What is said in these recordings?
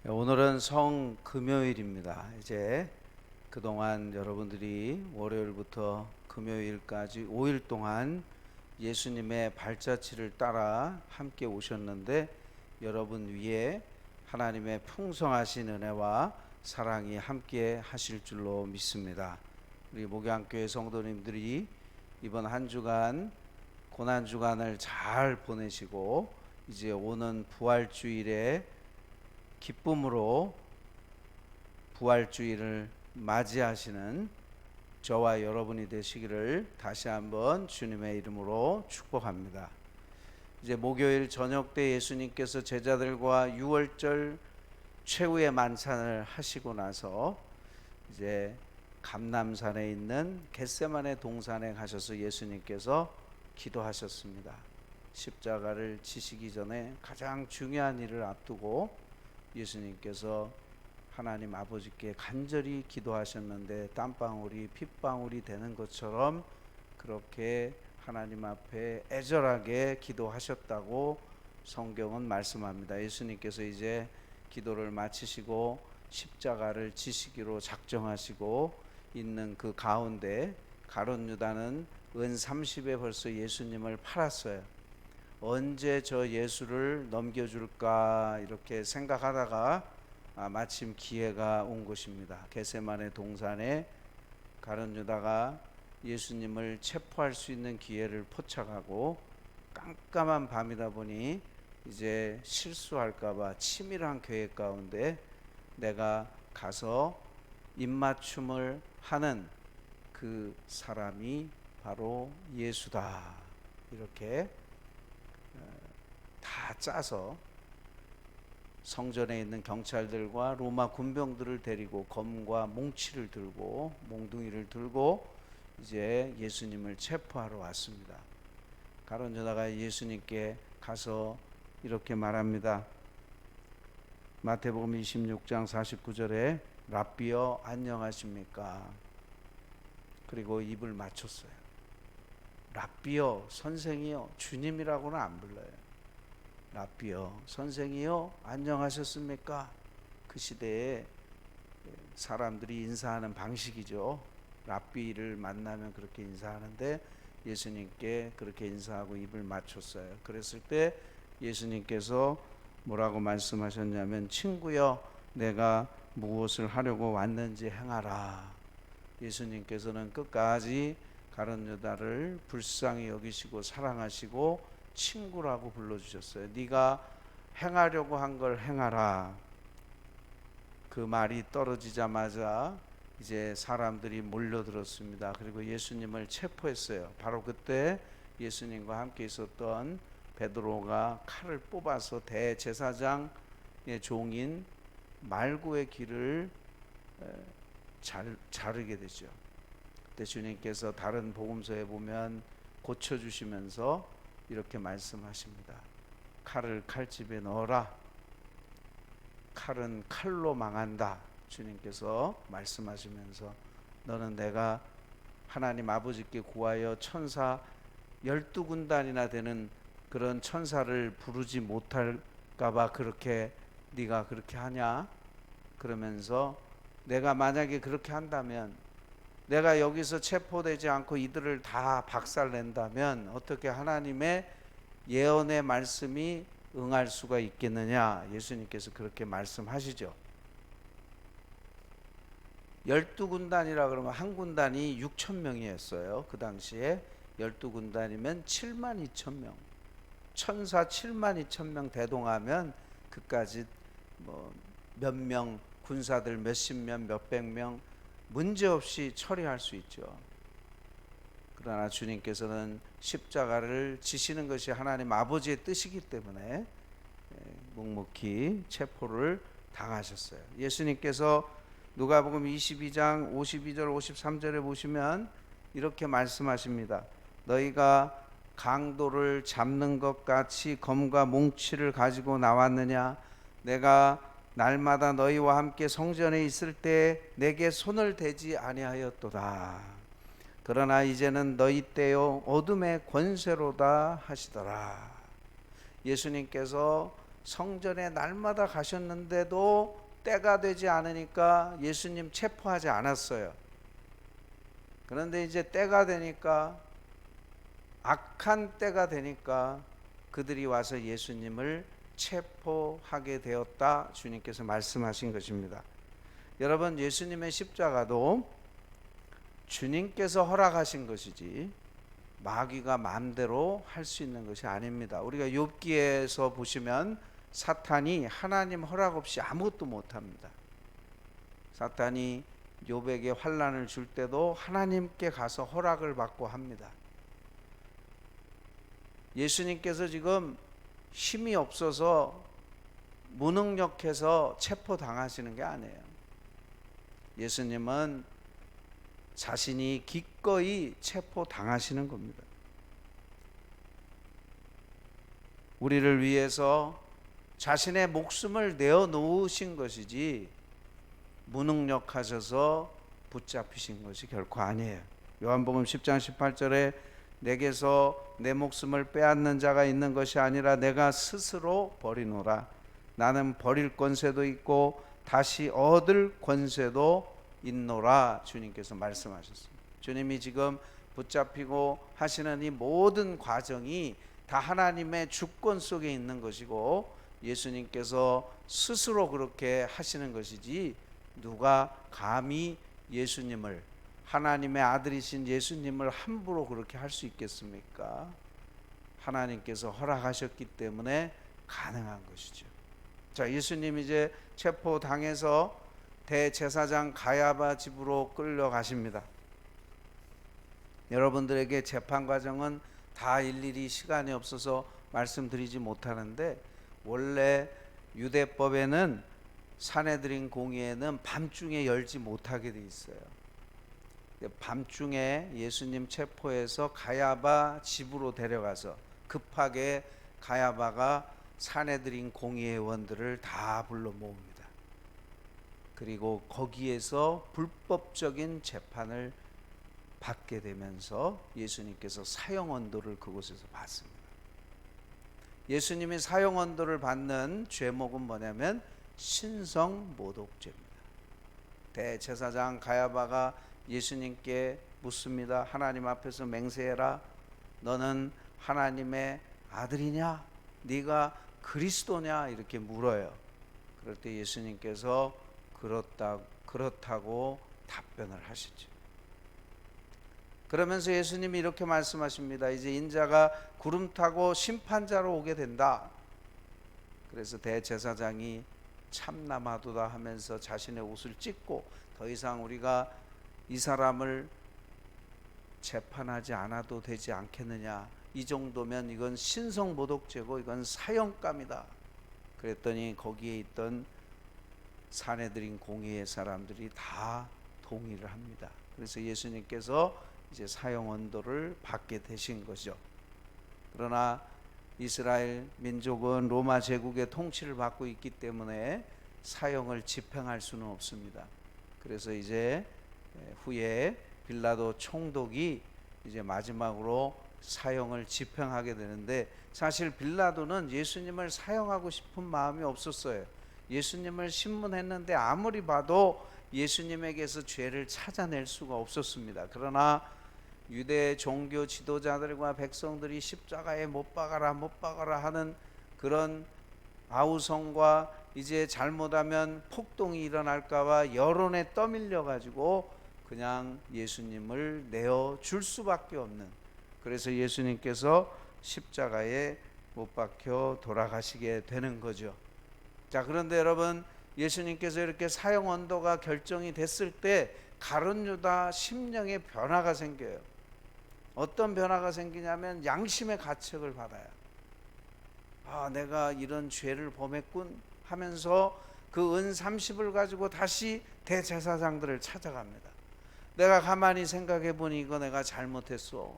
오늘은 성금요일입니다. 이제 그동안 여러분들이 월요일부터 금요일까지 5일 동안 예수님의 발자취를 따라 함께 오셨는데 여러분 위에 하나님의 풍성하신 은혜와 사랑이 함께 하실 줄로 믿습니다. 우리 목양교회 성도님들이 이번 한 주간 고난 주간을 잘 보내시고 이제 오는 부활주일에 기쁨으로 부활주일을 맞이하시는 저와 여러분이 되시기를 다시 한번 주님의 이름으로 축복합니다. 이제 목요일 저녁 때 예수님께서 제자들과 유월절 최후의 만찬을 하시고 나서 이제 감람산에 있는 겟세마네 동산에 가셔서 예수님께서 기도하셨습니다. 십자가를 지시기 전에 가장 중요한 일을 앞두고 예수님께서 하나님 아버지께 간절히 기도하셨는데 땀방울이 핏방울이 되는 것처럼 그렇게 하나님 앞에 애절하게 기도하셨다고 성경은 말씀합니다. 예수님께서 이제 기도를 마치시고 십자가를 지시기로 작정하시고 있는 그 가운데 가룟 유다는 은 30에 벌써 예수님을 팔았어요. 언제 저 예수를 넘겨줄까 이렇게 생각하다가 마침 기회가 온 것입니다. 겟세마네 동산에 가룟 유다가 예수님을 체포할 수 있는 기회를 포착하고 깜깜한 밤이다 보니 이제 실수할까봐 치밀한 계획 가운데 내가 가서 입맞춤을 하는 그 사람이 바로 예수다 이렇게 다 짜서 성전에 있는 경찰들과 로마 군병들을 데리고 검과 몽치를 들고 몽둥이를 들고 이제 예수님을 체포하러 왔습니다. 가룟 유다가 예수님께 가서 이렇게 말합니다. 마태복음 26장 49절에 랍비여 안녕하십니까? 그리고 입을 맞췄어요. 랍비여 선생이여 주님이라고는 안 불러요. 랍비여 선생이여 안녕하셨습니까? 그 시대에 사람들이 인사하는 방식이죠. 랍비를 만나면 그렇게 인사하는데 예수님께 그렇게 인사하고 입을 맞췄어요. 그랬을 때 예수님께서 뭐라고 말씀하셨냐면 친구여 내가 무엇을 하려고 왔는지 행하라. 예수님께서는 끝까지 가룟 유다를 불쌍히 여기시고 사랑하시고 친구라고 불러주셨어요. 네가 행하려고 한 걸 행하라. 그 말이 떨어지자마자 이제 사람들이 몰려들었습니다. 그리고 예수님을 체포했어요. 바로 그때 예수님과 함께 있었던 베드로가 칼을 뽑아서 대제사장의 종인 말구의 귀를 자르게 되죠. 그때 주님께서 다른 복음서에 보면 고쳐주시면서 이렇게 말씀하십니다. 칼을 칼집에 넣어라. 칼은 칼로 망한다. 주님께서 말씀하시면서 너는 내가 하나님 아버지께 구하여 천사 12군단이나 되는 그런 천사를 부르지 못할까봐 그렇게 네가 그렇게 하냐? 그러면서 내가 만약에 그렇게 한다면 내가 여기서 체포되지 않고 이들을 다 박살낸다면 어떻게 하나님의 예언의 말씀이 응할 수가 있겠느냐? 예수님께서 그렇게 말씀하시죠. 12군단이라 그러면 한 군단이 6,000명이었어요. 그 당시에 12군단이면 72,000명. 천사 72,000명 대동하면 그까지 뭐 몇 명 군사들 몇십 명 몇백 명 문제없이 처리할 수 있죠. 그러나 주님께서는 십자가를 지시는 것이 하나님 아버지의 뜻이기 때문에 묵묵히 체포를 당하셨어요. 예수님께서 누가복음 22장 52절 53절에 보시면 이렇게 말씀하십니다. 너희가 강도를 잡는 것 같이 검과 몽치를 가지고 나왔느냐? 내가 날마다 너희와 함께 성전에 있을 때 내게 손을 대지 아니하였도다. 그러나 이제는 너희 때요 어둠의 권세로다 하시더라. 예수님께서 성전에 날마다 가셨는데도 때가 되지 않으니까 예수님 체포하지 않았어요. 그런데 이제 때가 되니까, 악한 때가 되니까 그들이 와서 예수님을 체포하게 되었다, 주님께서 말씀하신 것입니다. 여러분, 예수님의 십자가도 주님께서 허락하신 것이지 마귀가 마음대로 할 수 있는 것이 아닙니다. 우리가 욥기에서 보시면 사탄이 하나님 허락 없이 아무것도 못합니다. 사탄이 욥에게 환난을 줄 때도 하나님께 가서 허락을 받고 합니다. 예수님께서 지금 힘이 없어서 무능력해서 체포당하시는 게 아니에요. 예수님은 자신이 기꺼이 체포당하시는 겁니다. 우리를 위해서 자신의 목숨을 내어놓으신 것이지 무능력하셔서 붙잡히신 것이 결코 아니에요. 요한복음 10장 18절에 내게서 내 목숨을 빼앗는 자가 있는 것이 아니라 내가 스스로 버리노라. 나는 버릴 권세도 있고 다시 얻을 권세도 있노라, 주님께서 말씀하셨습니다. 주님이 지금 붙잡히고 하시는 이 모든 과정이 다 하나님의 주권 속에 있는 것이고 예수님께서 스스로 그렇게 하시는 것이지 누가 감히 예수님을, 하나님의 아들이신 예수님을 함부로 그렇게 할 수 있겠습니까? 하나님께서 허락하셨기 때문에 가능한 것이죠. 자, 예수님 이제 체포당해서 대제사장 가야바 집으로 끌려가십니다. 여러분들에게 재판 과정은 다 일일이 시간이 없어서 말씀드리지 못하는데, 원래 유대법에는 산헤드린 공의회는 밤중에 열지 못하게 돼 있어요. 밤중에 예수님 체포해서 가야바 집으로 데려가서 급하게 가야바가 산헤드린 공의회원들을 다 불러 모읍니다. 그리고 거기에서 불법적인 재판을 받게 되면서 예수님께서 사형 언도를 그곳에서 받습니다. 예수님이 사형 언도를 받는 죄목은 뭐냐면 신성 모독죄입니다. 대제사장 가야바가 예수님께 묻습니다. 하나님 앞에서 맹세해라. 너는 하나님의 아들이냐? 네가 그리스도냐? 이렇게 물어요. 그럴 때 예수님께서 그렇다고 답변을 하시죠. 그러면서 예수님이 이렇게 말씀하십니다. 이제 인자가 구름 타고 심판자로 오게 된다. 그래서 대제사장이 참남하도다 하면서 자신의 옷을 찢고 더 이상 우리가 이 사람을 재판하지 않아도 되지 않겠느냐, 이 정도면 이건 신성모독죄고 이건 사형감이다. 그랬더니 거기에 있던 산헤드린 공의회 사람들이 다 동의를 합니다. 그래서 예수님께서 이제 사형 언도를 받게 되신 거죠. 그러나 이스라엘 민족은 로마 제국의 통치를 받고 있기 때문에 사형을 집행할 수는 없습니다. 그래서 이제 후에 빌라도 총독이 이제 마지막으로 사형을 집행하게 되는데, 사실 빌라도는 예수님을 사형하고 싶은 마음이 없었어요. 예수님을 신문했는데 아무리 봐도 예수님에게서 죄를 찾아낼 수가 없었습니다. 그러나 유대 종교 지도자들과 백성들이 십자가에 못 박아라 못 박아라 하는 그런 아우성과 이제 잘못하면 폭동이 일어날까봐 여론에 떠밀려 가지고 그냥 예수님을 내어줄 수밖에 없는, 그래서 예수님께서 십자가에 못 박혀 돌아가시게 되는 거죠. 자, 그런데 여러분, 예수님께서 이렇게 사형 언도가 결정이 됐을 때 가룟 유다 심령에 변화가 생겨요. 어떤 변화가 생기냐면 양심의 가책을 받아요. 아, 내가 이런 죄를 범했군 하면서 그 은 30을 가지고 다시 대제사장들을 찾아갑니다. 내가 가만히 생각해 보니 이거 내가 잘못했어.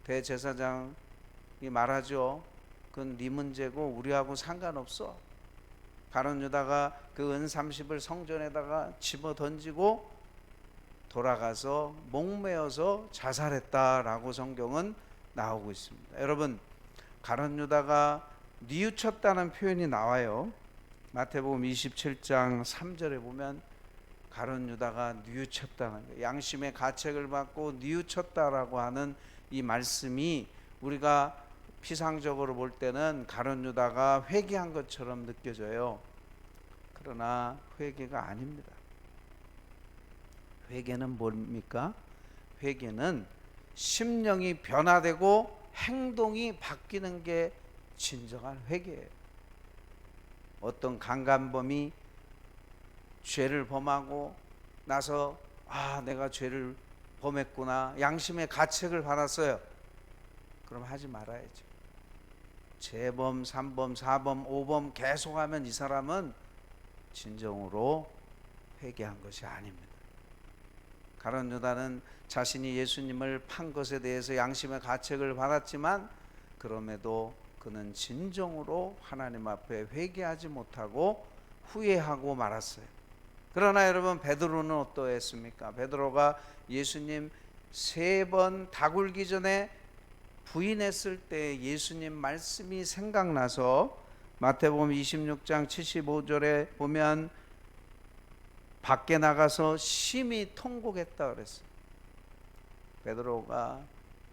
대제사장이 말하죠. 그건 네 문제고 우리하고 상관없어. 가룟 유다가 그 은 30을 성전에다가 집어 던지고 돌아가서 목매어서 자살했다라고 성경은 나오고 있습니다. 여러분, 가룟 유다가 뉘우쳤다는 표현이 나와요. 마태복음 27장 3절에 보면 가룟 유다가 뉘우쳤다는 거예요. 양심의 가책을 받고 뉘우쳤다라고 하는 이 말씀이 우리가 피상적으로 볼 때는 가룟 유다가 회개한 것처럼 느껴져요. 그러나 회개가 아닙니다. 회개는 뭡니까? 회개는 심령이 변화되고 행동이 바뀌는 게 진정한 회개예요. 어떤 강간범이 죄를 범하고 나서 내가 죄를 범했구나, 양심의 가책을 받았어요. 그럼 하지 말아야죠. 재범, 3범, 4범, 5범 계속하면 이 사람은 진정으로 회개한 것이 아닙니다. 가룟 유다는 자신이 예수님을 판 것에 대해서 양심의 가책을 받았지만 그럼에도 그는 진정으로 하나님 앞에 회개하지 못하고 후회하고 말았어요. 그러나 여러분, 베드로는 어떠했습니까? 베드로가 예수님 3번 다 굴기 전에 부인했을 때 예수님 말씀이 생각나서 마태복음 26장 75절에 보면 밖에 나가서 심히 통곡했다 그랬어요. 베드로가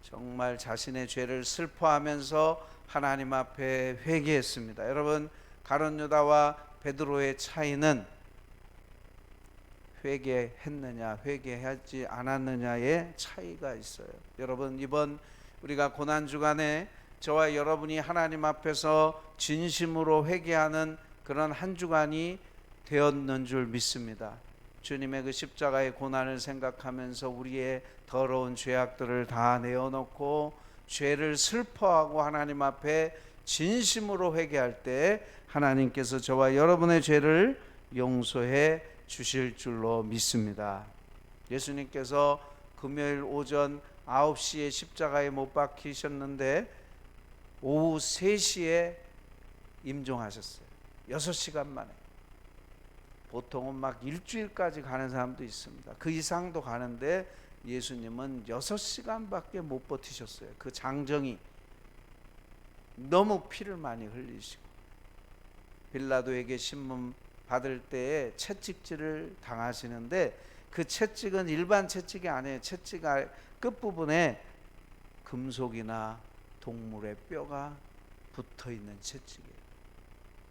정말 자신의 죄를 슬퍼하면서 하나님 앞에 회개했습니다. 여러분, 가룟 유다와 베드로의 차이는 회개했느냐 회개하지 않았느냐의 차이가 있어요. 여러분, 이번 우리가 고난주간에 저와 여러분이 하나님 앞에서 진심으로 회개하는 그런 한 주간이 되었는 줄 믿습니다. 주님의 그 십자가의 고난을 생각하면서 우리의 더러운 죄악들을 다 내어놓고 죄를 슬퍼하고 하나님 앞에 진심으로 회개할 때 하나님께서 저와 여러분의 죄를 용서해 주실 줄로 믿습니다. 예수님께서 금요일 오전 9시에 십자가에 못 박히셨는데 오후 3시에 임종하셨어요. 6시간 만에. 보통은 막 일주일까지 가는 사람도 있습니다. 그 이상도 가는데 예수님은 6시간밖에 못 버티셨어요. 그 장정이 너무 피를 많이 흘리시고, 빌라도에게 신문 받을 때에 채찍질을 당하시는데 그 채찍은 일반 채찍이 아니에요. 채찍 끝부분에 금속이나 동물의 뼈가 붙어있는 채찍이에요.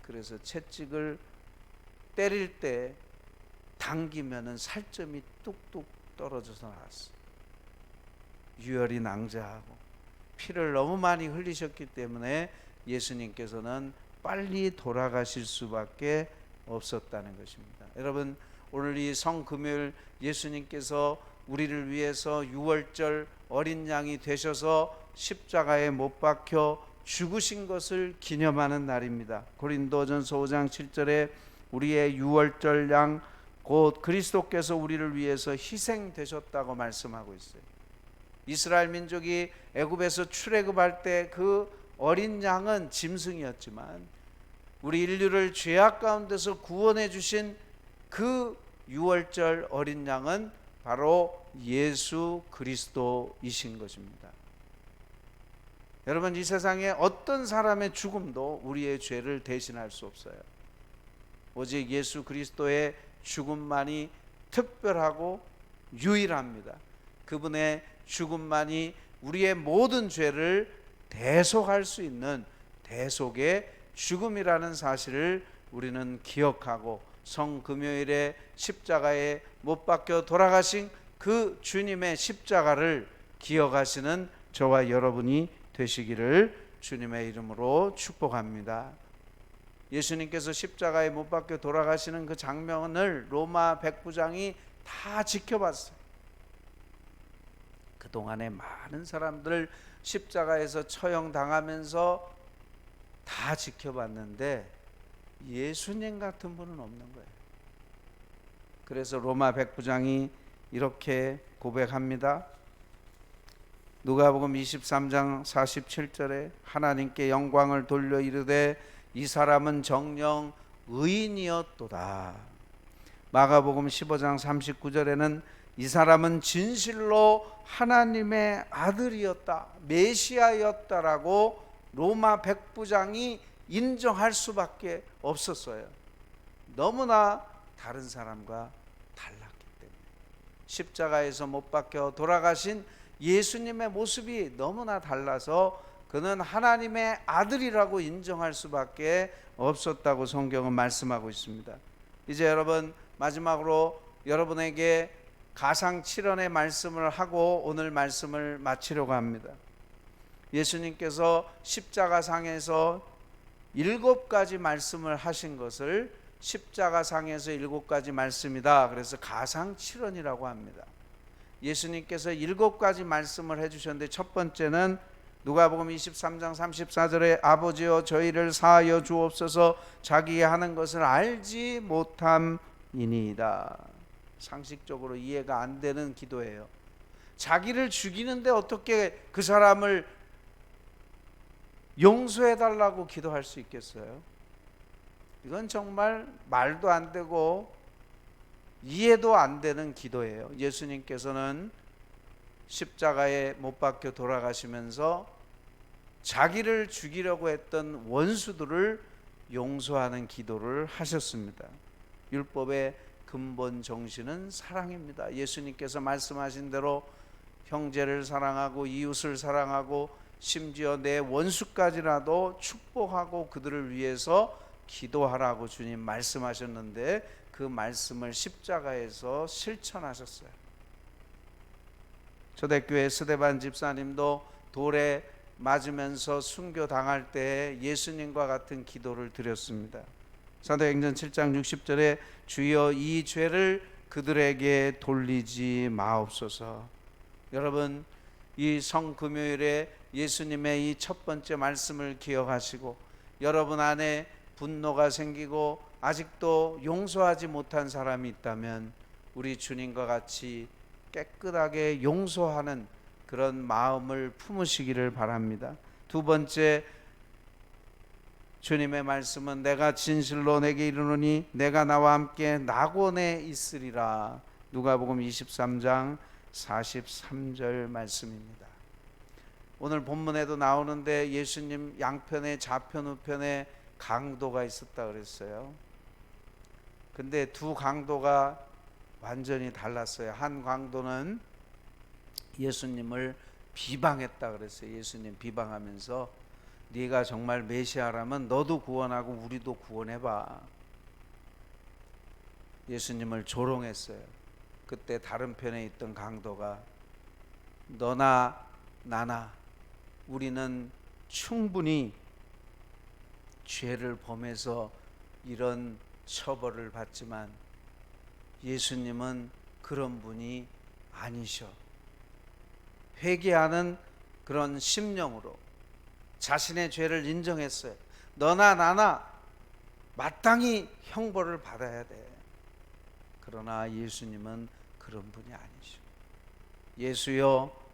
그래서 채찍을 때릴 때 당기면은 살점이 뚝뚝 떨어져서 나왔어요. 유혈이 낭자하고 피를 너무 많이 흘리셨기 때문에 예수님께서는 빨리 돌아가실 수밖에 없었다는 것입니다. 여러분, 오늘 이 성금요일 예수님께서 우리를 위해서 유월절 어린 양이 되셔서 십자가에 못 박혀 죽으신 것을 기념하는 날입니다. 고린도전서 5장 7절에 우리의 유월절 양 곧 그리스도께서 우리를 위해서 희생되셨다고 말씀하고 있어요. 이스라엘 민족이 애굽에서 출애굽할 때 그 어린 양은 짐승이었지만 우리 인류를 죄악 가운데서 구원해 주신 그 유월절 어린 양은 바로 예수 그리스도이신 것입니다. 여러분, 이 세상에 어떤 사람의 죽음도 우리의 죄를 대신할 수 없어요. 오직 예수 그리스도의 죽음만이 특별하고 유일합니다. 그분의 죽음만이 우리의 모든 죄를 대속할 수 있는 대속의 죽음이라는 사실을 우리는 기억하고 성금요일에 십자가에 못 박혀 돌아가신 그 주님의 십자가를 기억하시는 저와 여러분이 되시기를 주님의 이름으로 축복합니다. 예수님께서 십자가에 못 박혀 돌아가시는 그 장면을 로마 백부장이 다 지켜봤어요. 그동안에 많은 사람들 십자가에서 처형당하면서 다 지켜봤는데 예수님 같은 분은 없는 거예요. 그래서 로마 백부장이 이렇게 고백합니다. 누가복음 23장 47절에 하나님께 영광을 돌려 이르되 이 사람은 정녕 의인이었도다. 마가복음 15장 39절에는 이 사람은 진실로 하나님의 아들이었다, 메시아였다라고 로마 백부장이 인정할 수밖에 없었어요. 너무나 다른 사람과 달랐기 때문에. 십자가에서 못 박혀 돌아가신 예수님의 모습이 너무나 달라서 그는 하나님의 아들이라고 인정할 수밖에 없었다고 성경은 말씀하고 있습니다. 이제 여러분, 마지막으로 여러분에게 가상칠언의 말씀을 하고 오늘 말씀을 마치려고 합니다. 예수님께서 십자가상에서 7가지 말씀을 하신 것을 십자가상에서 7가지 말씀이다, 그래서 가상칠언이라고 합니다. 예수님께서 7가지 말씀을 해주셨는데, 첫 번째는 누가복음 23장 34절에 아버지여 저희를 사하여 주옵소서 자기의 하는 것을 알지 못함이니이다. 상식적으로 이해가 안 되는 기도예요. 자기를 죽이는데 어떻게 그 사람을 용서해 달라고 기도할 수 있겠어요? 이건 정말 말도 안 되고 이해도 안 되는 기도예요. 예수님께서는 십자가에 못 박혀 돌아가시면서 자기를 죽이려고 했던 원수들을 용서하는 기도를 하셨습니다. 율법의 근본 정신은 사랑입니다. 예수님께서 말씀하신 대로 형제를 사랑하고 이웃을 사랑하고 심지어 내 원수까지라도 축복하고 그들을 위해서 기도하라고 주님 말씀하셨는데, 그 말씀을 십자가에서 실천하셨어요. 초대교회 스데반 집사님도 돌에 맞으면서 순교당할 때 예수님과 같은 기도를 드렸습니다. 사도행전 7장 60절에 주여 이 죄를 그들에게 돌리지 마옵소서. 여러분, 이 성금요일에 예수님의 이 첫 번째 말씀을 기억하시고 여러분 안에 분노가 생기고 아직도 용서하지 못한 사람이 있다면 우리 주님과 같이 깨끗하게 용서하는 그런 마음을 품으시기를 바랍니다. 두 번째, 주님의 말씀은 내가 진실로 내게 이르노니 내가 나와 함께 낙원에 있으리라. 누가복음 23장 43절 말씀입니다. 오늘 본문에도 나오는데 예수님 양편에 좌편 우편에 강도가 있었다 그랬어요. 근데 두 강도가 완전히 달랐어요. 한 강도는 예수님을 비방했다 그랬어요. 예수님 비방하면서 네가 정말 메시아라면 너도 구원하고 우리도 구원해봐. 예수님을 조롱했어요. 그때 다른 편에 있던 강도가 너나 나나 우리는 충분히 죄를 범해서 이런 처벌을 받지만 예수님은 그런 분이 아니셔. 회개하는 그런 심령으로 자신의 죄를 인정했어요. 너나 나나 마땅히 형벌을 받아야 돼. 그러나 예수님은 그런 분이 아니셔. 예수여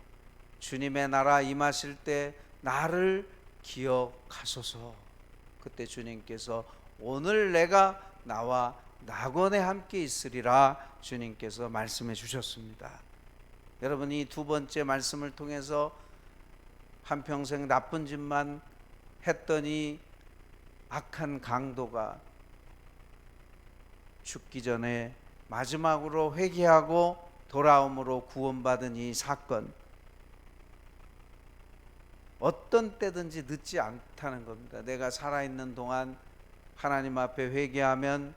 주님의 나라 임하실 때 나를 기억하소서. 그때 주님께서 오늘 내가 나와 낙원에 함께 있으리라 주님께서 말씀해 주셨습니다. 여러분, 이 두 번째 말씀을 통해서 한평생 나쁜 짓만 했더니 악한 강도가 죽기 전에 마지막으로 회개하고 돌아옴으로 구원받은 이 사건, 어떤 때든지 늦지 않다는 겁니다. 내가 살아있는 동안 하나님 앞에 회개하면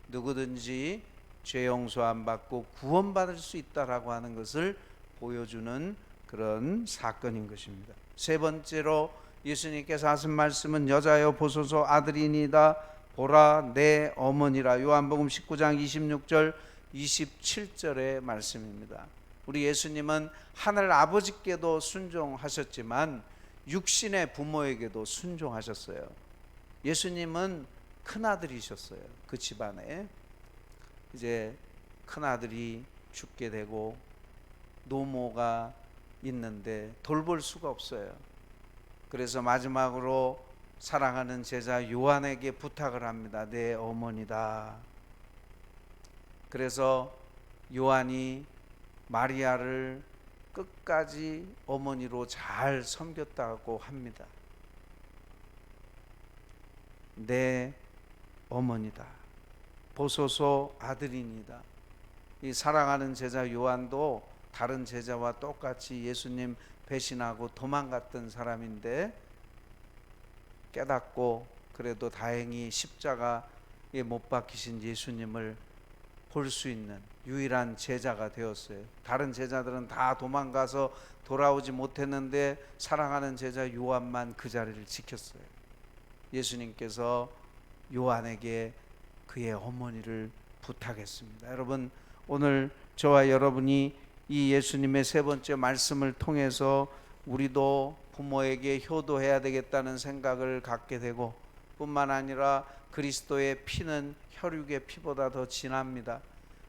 누구든지 죄 용서 안 받고 구원받을 수 있다라고 하는 것을 보여주는 그런 사건인 것입니다. 세 번째로 예수님께서 하신 말씀은 여자여 보소서 아들이니다 보라 내 어머니라. 요한복음 19장 26절 27절의 말씀입니다. 우리 예수님은 하늘 아버지께도 순종하셨지만 육신의 부모에게도 순종하셨어요. 예수님은 큰아들이셨어요. 그 집안에 이제 큰아들이 죽게 되고 노모가 있는데 돌볼 수가 없어요. 그래서 마지막으로 사랑하는 제자 요한에게 부탁을 합니다. 내 어머니다. 그래서 요한이 마리아를 끝까지 어머니로 잘 섬겼다고 합니다. 내 어머니다. 보소서 아들이니다. 이 사랑하는 제자 요한도 다른 제자와 똑같이 예수님 배신하고 도망갔던 사람인데 깨닫고 그래도 다행히 십자가에 못 박히신 예수님을 볼 수 있는 유일한 제자가 되었어요. 다른 제자들은 다 도망가서 돌아오지 못했는데 사랑하는 제자 요한만 그 자리를 지켰어요. 예수님께서 요한에게 그의 어머니를 부탁했습니다. 여러분, 오늘 저와 여러분이 이 예수님의 세 번째 말씀을 통해서 우리도 부모에게 효도해야 되겠다는 생각을 갖게 되고, 뿐만 아니라 그리스도의 피는 혈육의 피보다 더 진합니다.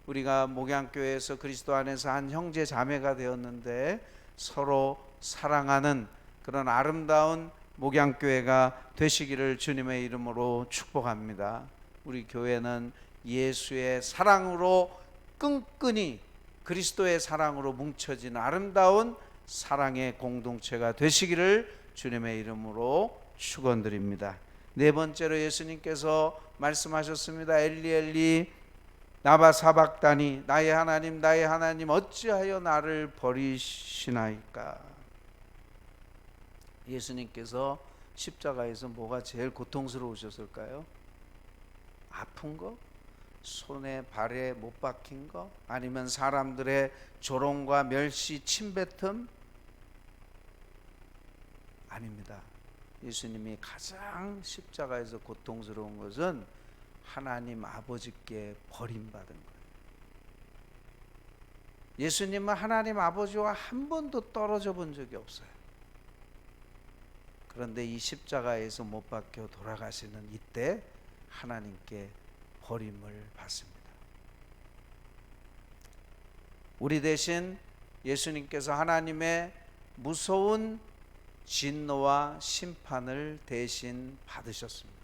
우리가 목양교회에서 그리스도 안에서 한 형제 자매가 되었는데 서로 사랑하는 그런 아름다운 목양교회가 되시기를 주님의 이름으로 축복합니다. 우리 교회는 예수의 사랑으로 끈끈이 그리스도의 사랑으로 뭉쳐진 아름다운 사랑의 공동체가 되시기를 주님의 이름으로 축원드립니다. 네 번째로 예수님께서 말씀하셨습니다. 엘리 엘리 나바 사박다니, 나의 하나님 나의 하나님 어찌하여 나를 버리시나이까. 예수님께서 십자가에서 뭐가 제일 고통스러우셨을까요? 아픈 거? 손에 발에 못 박힌 거? 아니면 사람들의 조롱과 멸시 침뱉음? 아닙니다. 예수님이 가장 십자가에서 고통스러운 것은 하나님 아버지께 버림받은 거예요. 예수님은 하나님 아버지와 한 번도 떨어져 본 적이 없어요. 그런데 이 십자가에서 못 박혀 돌아가시는 이때 하나님께 버림을 받습니다. 우리 대신 예수님께서 하나님의 무서운 진노와 심판을 대신 받으셨습니다.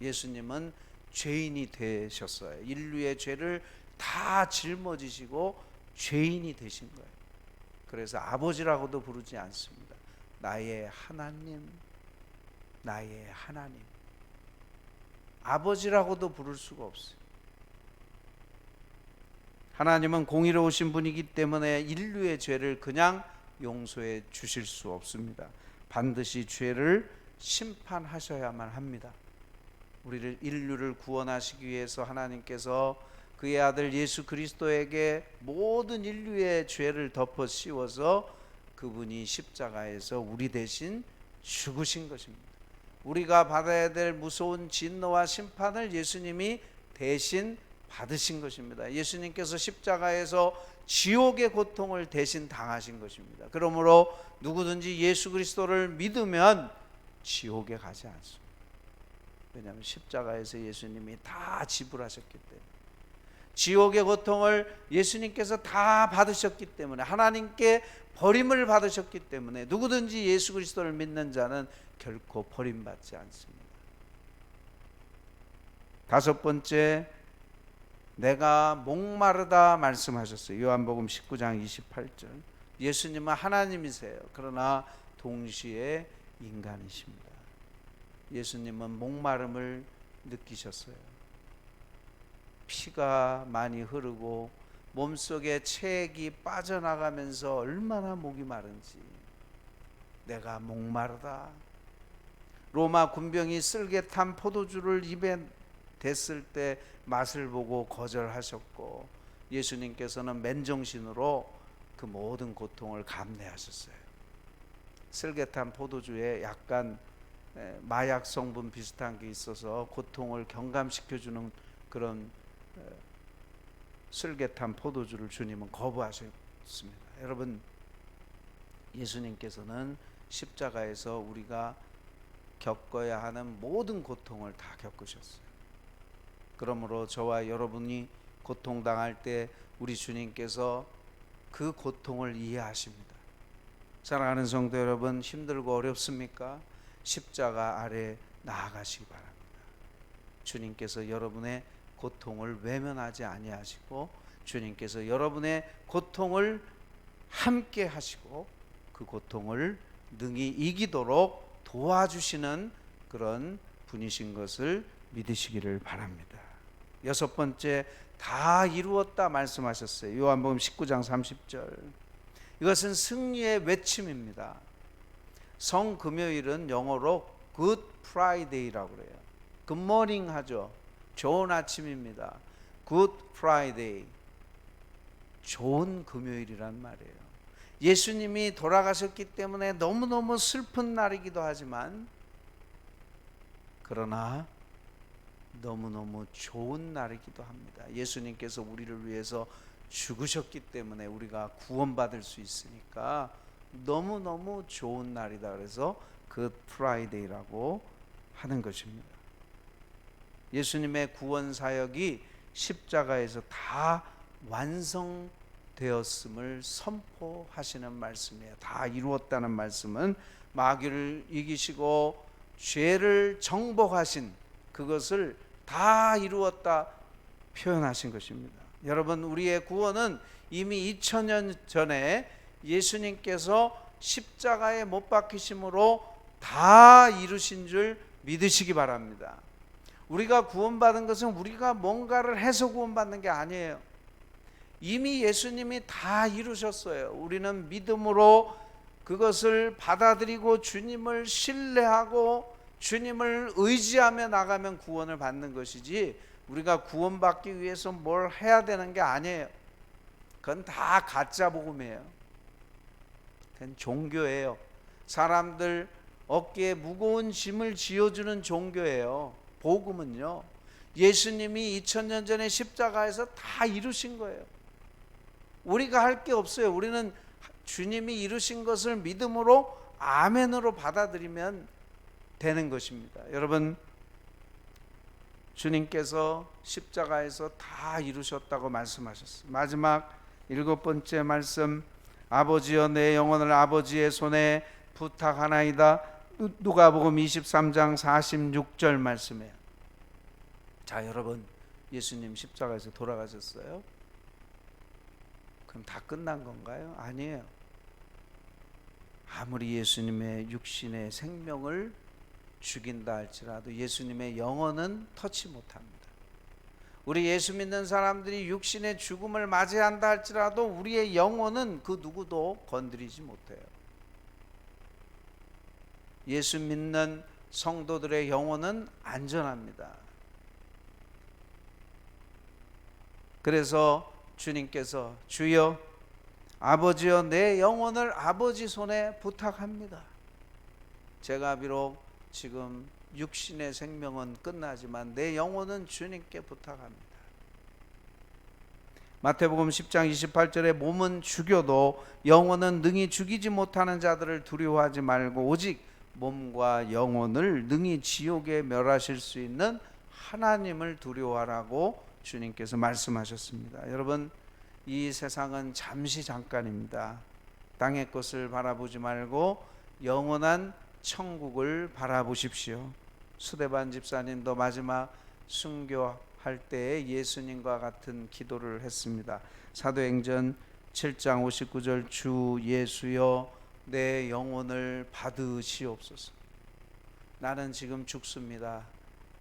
예수님은 죄인이 되셨어요. 인류의 죄를 다 짊어지시고 죄인이 되신 거예요. 그래서 아버지라고도 부르지 않습니다. 나의 하나님, 나의 하나님. 아버지라고도 부를 수가 없어요. 하나님은 공의로우신 분이기 때문에 인류의 죄를 그냥 용서해 주실 수 없습니다. 반드시 죄를 심판하셔야만 합니다. 우리를 인류를 구원하시기 위해서 하나님께서 그의 아들 예수 그리스도에게 모든 인류의 죄를 덮어 씌워서 그분이 십자가에서 우리 대신 죽으신 것입니다. 우리가 받아야 될 무서운 진노와 심판을 예수님이 대신 받으신 것입니다. 예수님께서 십자가에서 지옥의 고통을 대신 당하신 것입니다. 그러므로 누구든지 예수 그리스도를 믿으면 지옥에 가지 않습니다. 왜냐하면 십자가에서 예수님이 다 지불하셨기 때문에, 지옥의 고통을 예수님께서 다 받으셨기 때문에, 하나님께 버림을 받으셨기 때문에 누구든지 예수 그리스도를 믿는 자는 결코 버림받지 않습니다. 다섯 번째, 내가 목마르다 말씀하셨어요. 요한복음 19장 28절. 예수님은 하나님이세요. 그러나 동시에 인간이십니다. 예수님은 목마름을 느끼셨어요. 피가 많이 흐르고 몸속에 체액이 빠져나가면서 얼마나 목이 마른지. 내가 목마르다. 로마 군병이 쓸개 탄 포도주를 입에 댔을 때 맛을 보고 거절하셨고, 예수님께서는 맨정신으로 그 모든 고통을 감내하셨어요. 쓸개탄 포도주에 약간 마약 성분 비슷한 게 있어서 고통을 경감시켜주는 그런 쓸개탄 포도주를 주님은 거부하셨습니다. 여러분, 예수님께서는 십자가에서 우리가 겪어야 하는 모든 고통을 다 겪으셨어요. 그러므로 저와 여러분이 고통당할 때 우리 주님께서 그 고통을 이해하십니다. 사랑하는 성도 여러분, 힘들고 어렵습니까? 십자가 아래 나아가시기 바랍니다. 주님께서 여러분의 고통을 외면하지 아니하시고, 주님께서 여러분의 고통을 함께 하시고 그 고통을 능히 이기도록 도와주시는 그런 분이신 것을 믿으시기를 바랍니다. 여섯 번째, 다 이루었다 말씀하셨어요. 요한복음 19장 30절. 이것은 승리의 외침입니다. 성금요일은 영어로 Good Friday라고 그래요. 굿모닝 하죠. 좋은 아침입니다. Good Friday. 좋은 금요일이란 말이에요. 예수님이 돌아가셨기 때문에 너무너무 슬픈 날이기도 하지만, 그러나 너무너무 좋은 날이기도 합니다. 예수님께서 우리를 위해서 죽으셨기 때문에 우리가 구원받을 수 있으니까 너무너무 좋은 날이다. 그래서 Good Friday라고 하는 것입니다. 예수님의 구원 사역이 십자가에서 다 완성되었음을 선포하시는 말씀이에요. 다 이루었다는 말씀은 마귀를 이기시고 죄를 정복하신 그것을 다 이루었다 표현하신 것입니다. 여러분, 우리의 구원은 이미 2000년 전에 예수님께서 십자가에 못 박히심으로 다 이루신 줄 믿으시기 바랍니다. 우리가 구원받은 것은 우리가 뭔가를 해서 구원받는 게 아니에요. 이미 예수님이 다 이루셨어요. 우리는 믿음으로 그것을 받아들이고 주님을 신뢰하고 주님을 의지하며 나가면 구원을 받는 것이지, 우리가 구원받기 위해서 뭘 해야 되는 게 아니에요. 그건 다 가짜 복음이에요. 그건 종교예요. 사람들 어깨에 무거운 짐을 지어주는 종교예요. 복음은요, 예수님이 2000년 전에 십자가에서 다 이루신 거예요. 우리가 할 게 없어요. 우리는 주님이 이루신 것을 믿음으로 아멘으로 받아들이면 되는 것입니다. 여러분, 주님께서 십자가에서 다 이루셨다고 말씀하셨어요. 마지막 일곱 번째 말씀, 아버지여 내 영혼을 아버지의 손에 부탁하나이다. 누가복음 23장 46절 말씀이에요. 자, 여러분, 예수님 십자가에서 돌아가셨어요? 그럼 다 끝난 건가요? 아니에요. 아무리 예수님의 육신의 생명을 죽인다 할지라도 예수님의 영혼은 터치 못합니다. 우리 예수 믿는 사람들이 육신의 죽음을 맞이한다 할지라도 우리의 영혼은 그 누구도 건드리지 못해요. 예수 믿는 성도들의 영혼은 안전합니다. 그래서 주님께서 주여 아버지여 내 영혼을 아버지 손에 부탁합니다. 제가 비록 지금 육신의 생명은 끝나지만 내 영혼은 주님께 부탁합니다. 마태복음 10장 28절에 몸은 죽여도 영혼은 능히 죽이지 못하는 자들을 두려워하지 말고 오직 몸과 영혼을 능히 지옥에 멸하실 수 있는 하나님을 두려워하라고 주님께서 말씀하셨습니다. 여러분, 이 세상은 잠시 잠깐입니다. 땅의 것을 바라보지 말고 영원한 천국을 바라보십시오. 수대반 집사님도 마지막 순교할 때 예수님과 같은 기도를 했습니다. 사도행전 7장 59절 주 예수여 내 영혼을 받으시옵소서. 나는 지금 죽습니다.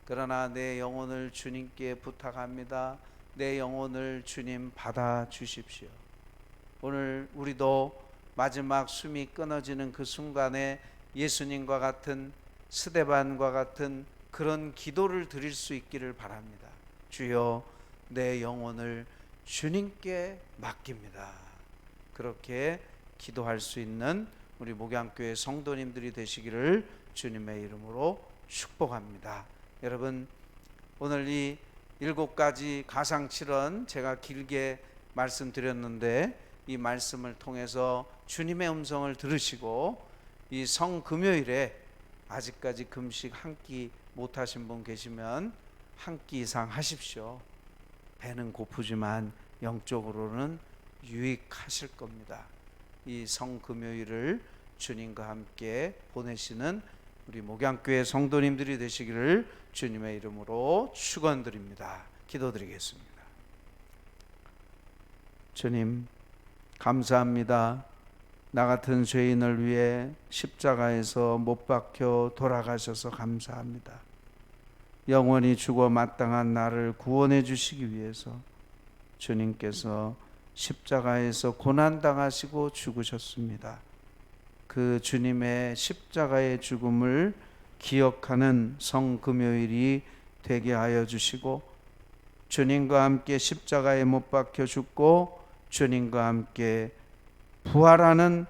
그러나 내 영혼을 주님께 부탁합니다. 내 영혼을 주님 받아 주십시오. 오늘 우리도 마지막 숨이 끊어지는 그 순간에 예수님과 같은 스데반과 같은 그런 기도를 드릴 수 있기를 바랍니다. 주여 내 영혼을 주님께 맡깁니다. 그렇게 기도할 수 있는 우리 목양교회 성도님들이 되시기를 주님의 이름으로 축복합니다. 여러분, 오늘 이 7가지 가상칠언 제가 길게 말씀드렸는데 이 말씀을 통해서 주님의 음성을 들으시고 이 성금요일에 아직까지 금식 한 끼 못하신 분 계시면 한 끼 이상 하십시오. 배는 고프지만 영적으로는 유익하실 겁니다. 이 성금요일을 주님과 함께 보내시는 우리 목양교회 성도님들이 되시기를 주님의 이름으로 축원드립니다. 기도드리겠습니다. 주님, 감사합니다. 나 같은 죄인을 위해 십자가에서 못 박혀 돌아가셔서 감사합니다. 영원히 죽어 마땅한 나를 구원해 주시기 위해서 주님께서 십자가에서 고난당하시고 죽으셨습니다. 그 주님의 십자가의 죽음을 기억하는 성금요일이 되게 하여 주시고, 주님과 함께 십자가에 못 박혀 죽고 주님과 함께 부활하는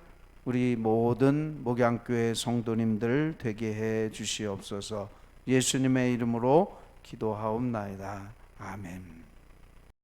우리 모든 목양교회 성도님들 되게 해 주시옵소서. 예수님의 이름으로 기도하옵나이다. 아멘.